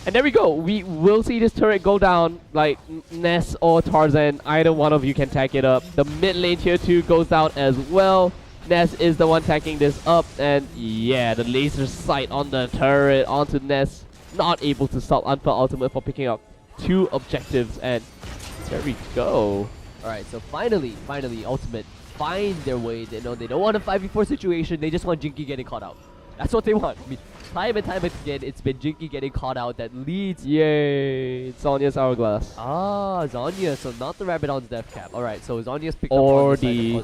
And there we go. We will see this turret go down, like Ness or Tarzan. Either one of you can tag it up. The mid lane tier 2 goes down as well. Ness is the one tagging this up, and yeah, the laser sight on the turret onto Ness. Not able to stop Phat Ultimate for picking up 2 objectives, and there we go. Alright, so finally, Ultimate find their way. They know they don't want a 5v4 situation. They just want Jinky getting caught out. That's what they want. I mean, time and time again, it's been Jinky getting caught out that leads. Yay! Zonya's Hourglass. Ah, Zonya. So not the Rabidon's Death Cap. Alright, so Zonya's picked Or up on the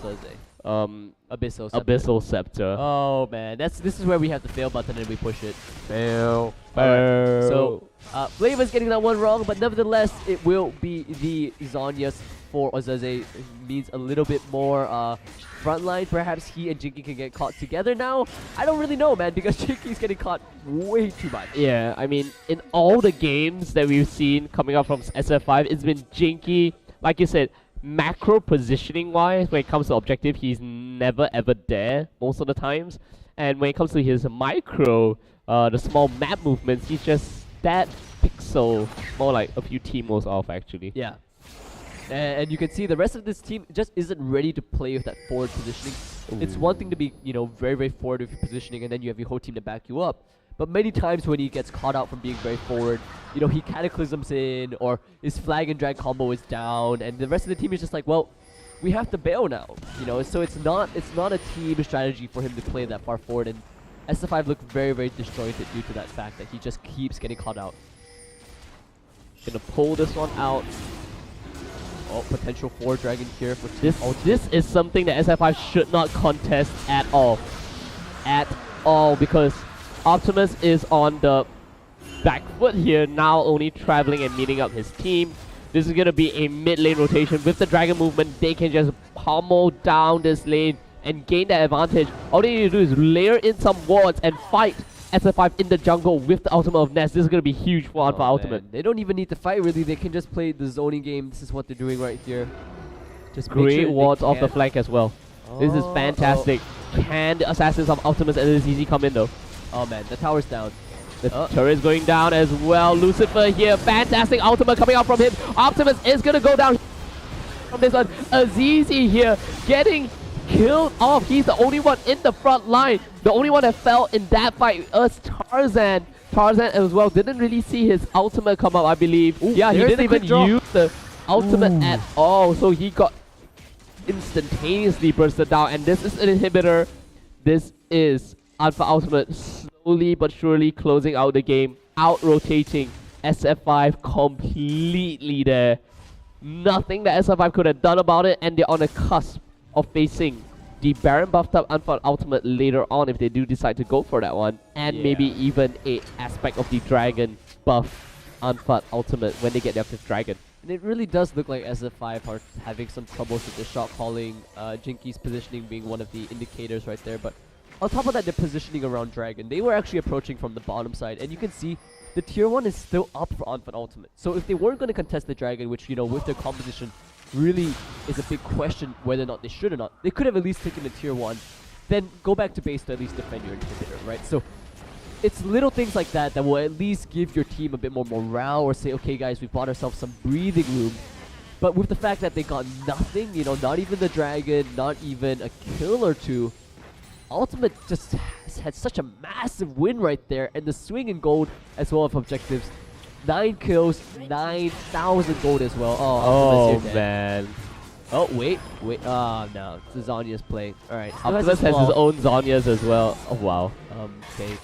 Abyssal Scepter. Abyssal Scepter. Oh man, this is where we have the fail button and we push it. Fail. Alright, so Flavor's getting that one wrong, but nevertheless, it will be the Zonya's for Ozaze. Means a little bit more frontline. Perhaps he and Jinky can get caught together now. I don't really know, man, because Jinky's getting caught way too much. Yeah, I mean, in all the games that we've seen coming up from SF5, it's been Jinky, like you said, macro positioning wise, when it comes to objective, he's never ever there most of the times. And when it comes to his micro, the small map movements, he's just that pixel, more like a few teamos off actually. Yeah. And you can see the rest of this team just isn't ready to play with that forward positioning. Ooh. It's one thing to be, very, very forward with your positioning, and then you have your whole team to back you up. But many times when he gets caught out from being very forward, he cataclysms in, or his flag and drag combo is down, and the rest of the team is just like, well, we have to bail now. So it's not a team strategy for him to play that far forward, and SF5 looked very, very disjointed due to that fact that he just keeps getting caught out. Gonna pull this one out. Oh, potential 4 dragon here for This is something that SF5 should not contest at all. At all, because Optimus is on the back foot here, now only traveling and meeting up his team. This is going to be a mid lane rotation. With the dragon movement, they can just pummel down this lane and gain that advantage. All they need to do is layer in some wards and fight SF5 in the jungle with the ultimate of Nest. This is going to be huge for Alpha Ultimate. They don't even need to fight really, they can just play the zoning game. This is what they're doing right here. Just great wards off the flank as well. This is fantastic. Can the Assassins of Optimus and ZZ come in though? Oh man, the tower's down. The turret is going down as well. Lucifer here, fantastic ultimate coming out from him. Optimus is going to go down from this one. Azizi here getting killed off. He's the only one in the front line. The only one that fell in that fight was Tarzan. Tarzan as well didn't really see his ultimate come up, I believe. Ooh, yeah, he didn't even use the ultimate at all. So he got instantaneously bursted down. And this is an inhibitor. This is Alpha Ultimate slowly but surely closing out the game. Out-rotating SF5 completely there. Nothing that SF5 could have done about it. And they're on the cusp of facing the Baron buffed up Unfought Ultimate later on if they do decide to go for that one. And maybe even a aspect of the Dragon buff Unfought Ultimate when they get their 5th Dragon. And it really does look like SF5 are having some troubles with the shot calling. Jinky's positioning being one of the indicators right there. But on top of that, they're positioning around Dragon. They were actually approaching from the bottom side. And you can see the tier 1 is still up for Unfought Ultimate. So if they weren't going to contest the Dragon, which, with their composition, really is a big question whether or not they should or not. They could have at least taken the tier 1, then go back to base to at least defend your inhibitor, right? So it's little things like that that will at least give your team a bit more morale or say, okay guys, we bought ourselves some breathing room. But with the fact that they got nothing, not even the dragon, not even a kill or two, Ultimate just has had such a massive win right there, and the swing in gold as well of objectives. 9 kills, 9,000 gold as well. Oh man. Oh, wait. Oh, no. It's Zonya's play. Alright. Optimus has his own Zonyas as well. Oh, wow. Okay.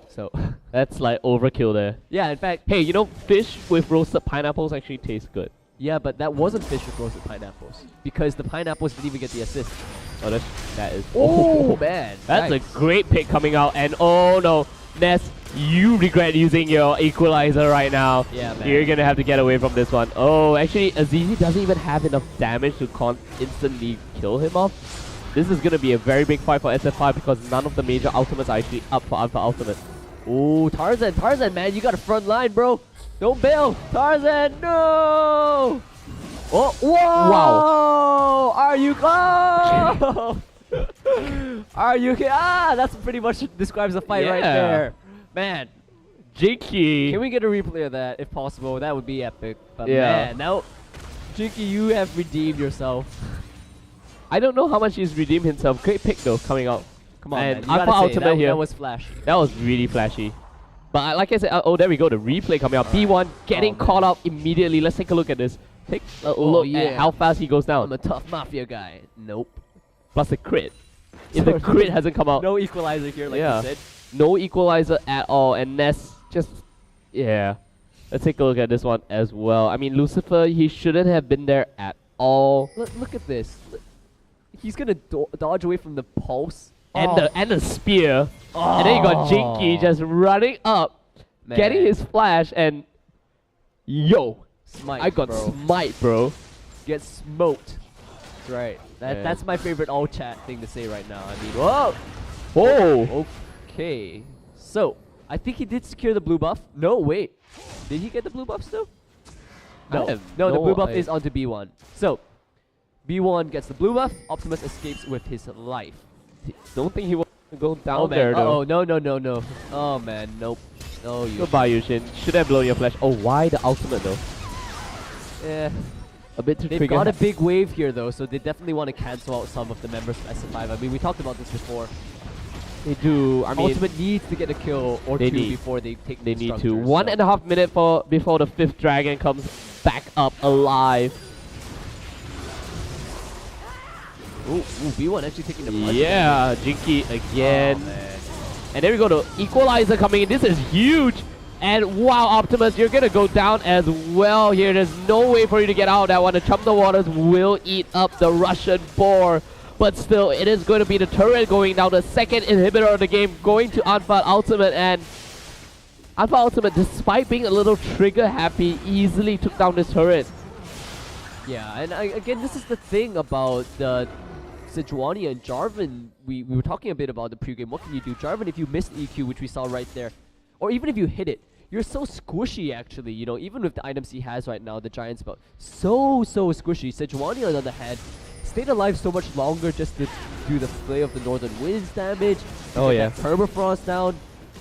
So, that's like overkill there. Yeah, in fact. Hey, fish with roasted pineapples actually tastes good. Yeah, but that wasn't fish with roasted pineapples. Because the pineapples didn't even get the assist. Oh, that is. Oh, man. That's nice. A great pick coming out. And oh, no. Ness, you regret using your equalizer right now. Yeah, man. You're gonna have to get away from this one. Oh, actually, Azizi doesn't even have enough damage to instantly kill him off. This is gonna be a very big fight for SF5 because none of the major ultimates are actually up for Alpha Ultimate. Oh, Tarzan, man, you got a front line, bro. Don't bail. Tarzan, no! Oh, whoa! Wow. Are you... Oh! Are you okay? That's pretty much describes the fight right there. Man. Jinky. Can we get a replay of that if possible? That would be epic. But man, now Jinky, you have redeemed yourself. I don't know how much he's redeemed himself. Great pick though, coming out. Come on, man. Alpha Ultimate here. That was flashy. That was really flashy. But like I said, oh, there we go. The replay coming out. B1 getting caught up immediately. Let's take a look at this. Take a look at how fast he goes down. I'm a tough mafia guy. Nope. plus a crit. If the crit hasn't come out, No equalizer here, like Yeah. you said. no equalizer at all, and Ness just, yeah. Let's take a look at this one as well. I mean, Lucifer, he shouldn't have been there at all. Look at this. He's gonna dodge away from the pulse. And the spear. And then you got Jinky just running up, getting his flash, and yo, smite, I got bro. smite, bro. Get smoked. That's right. Yeah. That's my favorite all chat thing to say right now. I mean, whoa. Whoa. Okay. So, I think he did secure the blue buff. No, wait. Did he get the blue buff still? No. No, the blue buff is onto B1. So, B1 gets the blue buff. Optimus escapes with his life. Don't think he will go down Oh, there, man. though. No. Oh, man. Nope. Oh, you. Goodbye, Yushin. Should have blown your flash. Oh, why the ultimate, though? Yeah. A bit too They've trigger. got a big wave here, though, so they definitely want to cancel out some of the members of SF5. I mean, we talked about this before. They do. I mean, Ultimate needs to get a kill or they two need- before they take they the need to. structures, 1.5 minutes before the 5th dragon comes back up alive. Ooh, B1 actually taking the punch. Yeah, Jinky again. Oh, man. And there we go, the equalizer coming in. This is huge. And wow, Optimus, you're gonna go down as well here. There's no way for you to get out of that one. The Chum the Waters will eat up the Russian boar. But still, it is going to be the turret going down, the second inhibitor of the game, going to Phat Ultimate. And Phat Ultimate, despite being a little trigger happy, easily took down this turret. Yeah, and again, this is the thing about the Sejuani and Jarvan. We were talking a bit about the pregame. What can you do? Jarvan, if you miss the EQ, which we saw right there, or even if you hit it, you're so squishy actually, you know, even with the items he has right now, the Giant Spell. So squishy. Sejuani, on the other hand, stayed alive so much longer just to do the play of the Northern Winds damage, Oh, get yeah. that Permafrost down,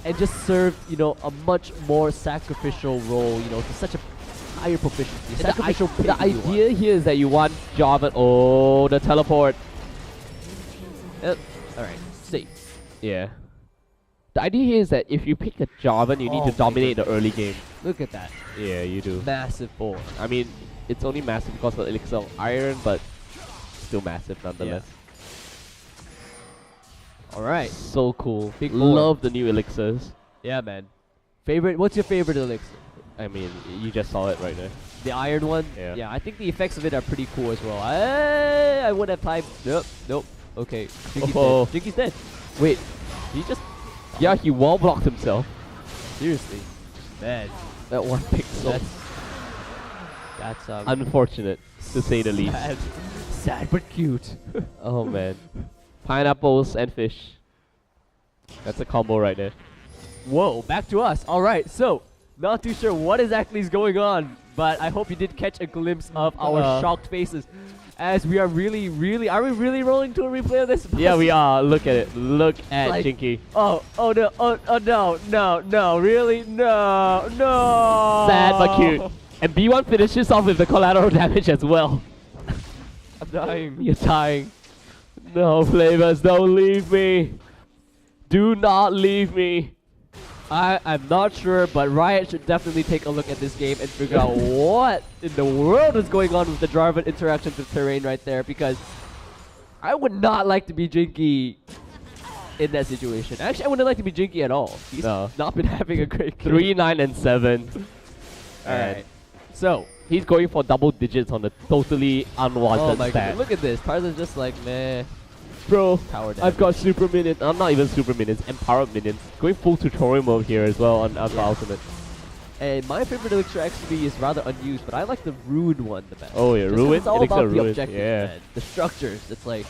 and just serve, you know, a much more sacrificial role, you know, to such a higher proficiency. Sacrificial pick The if you want. idea here is that you want Jarvan. Oh, the teleport. Alright, safe. Yeah. The idea here is that if you pick a Jarvan, you need Oh to my dominate the early game. Look at that. Yeah, you do. Massive board. I mean, it's only massive because of Elixir of Iron, but still massive nonetheless. Alright. So cool. Big board. Love the new Elixirs. Yeah, man. Favorite? What's your favorite elixir? I mean, you just saw it right there. The iron one? Yeah. Yeah, I think the effects of it are pretty cool as well. I would have time. Nope. Okay. Jinky's Oh. dead. Jinky's dead. Wait, He just... yeah, he wall blocked himself. Seriously. Man. That one pixel. That's Unfortunate, to say the least. sad. Sad but cute. Oh man. Pineapples and fish. That's a combo right there. Whoa, back to us. Alright, so, not too sure what exactly is going on, but I hope you did catch a glimpse of our shocked faces. As we are really, are we really rolling to a replay of this? Yeah, we are. Look at it. Look at Like- Jinky. Oh no, really? No. Sad but cute. And B1 finishes off with the collateral damage as well. I'm dying. You're dying. No, Flavors, don't leave me. Do not leave me. I'm not sure, but Riot should definitely take a look at this game and figure out what in the world is going on with the Jarvan interaction with terrain right there, because I would not like to be Jinky in that situation. Actually, I wouldn't like to be Jinky at all. He's No. not been having a great game. 3, 9, and 7. Alright. So, He's going for double digits on the totally unwanted oh my stat. god, look at this. Tarzan's just like, meh, Bro, power damage. I've got super minions. I'm not even super minions, empowered minions. Going full tutorial mode here as well on Alpha Ultimate. And my favorite elixir actually is rather unused, but I like the Ruined one the best. Oh yeah, Just 'cause Ruined? It's all Elixir about the Ruined, objectives, yeah. man. The structures. It's like,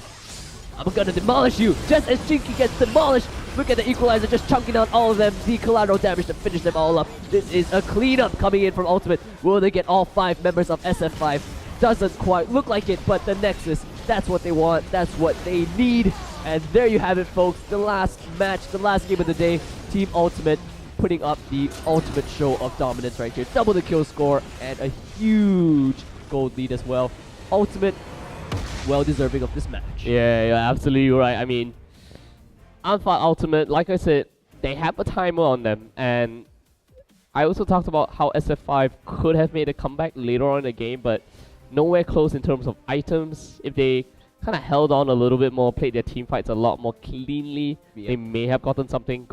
I'm gonna demolish you, just as Jinky gets demolished. Look at the equalizer just chunking out all of them. The collateral damage to finish them all up. This is a cleanup coming in from Ultimate. Will they get all 5 members of SF5? Doesn't quite look like it, but the Nexus, that's what they want. That's what they need. And there you have it, folks. The last match, the last game of the day. Team Ultimate putting up the ultimate show of dominance right here. Double the kill score and a huge gold lead as well. Ultimate, well deserving of this match. Yeah, you're absolutely right. I mean, Phat Ultimate, like I said, they have a timer on them, and I also talked about how SF5 could have made a comeback later on in the game, but nowhere close in terms of items. If they kind of held on a little bit more, played their team fights a lot more cleanly, Yeah. they may have gotten something.